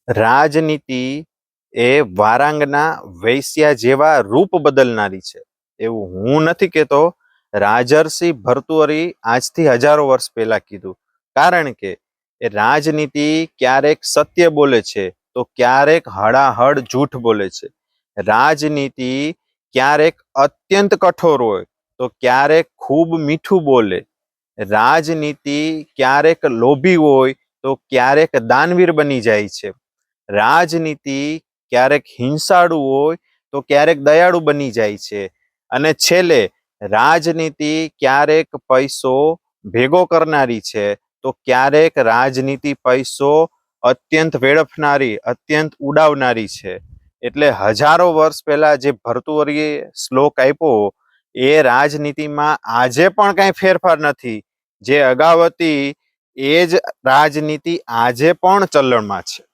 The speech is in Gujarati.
રાજનીતિ એ વારાંગના વૈશ્યા જેવા રૂપ બદલનારી છે એવું હું નથી કહેતો. રાજર્ષિ ભર્તુહરી આજથી હજારો વર્ષ પહેલા કીધું. કારણ કે એ રાજનીતિ ક્યારેક સત્ય બોલે છે તો ક્યારેક હળાહળ જૂઠ બોલે છે. રાજનીતિ ક્યારેક અત્યંત કઠોર હોય તો ક્યારેક ખૂબ મીઠું બોલે. રાજનીતિ ક્યારેક લોભી હોય તો ક્યારેક દાનવીર બની જાય છે. રાજનીતિ ક્યારેક હિંસાળુ હોય તો ક્યારેક દયાળુ બની જાય છે. અને છેલ્લે રાજનીતિ ક્યારેક પૈસો ભેગો કરનારી છે તો ક્યારેક રાજનીતિ પૈસો અત્યંત વેડફનારી, અત્યંત ઉડાવનારી છે. એટલે હજારો વર્ષ પહેલા જે ભર્તુહરીએ શ્લોક આપ્યો એ રાજનીતિમાં આજે પણ કાંઈ ફેરફાર નથી. જે અગાઉ હતી એ જ રાજનીતિ આજે પણ ચલણમાં છે.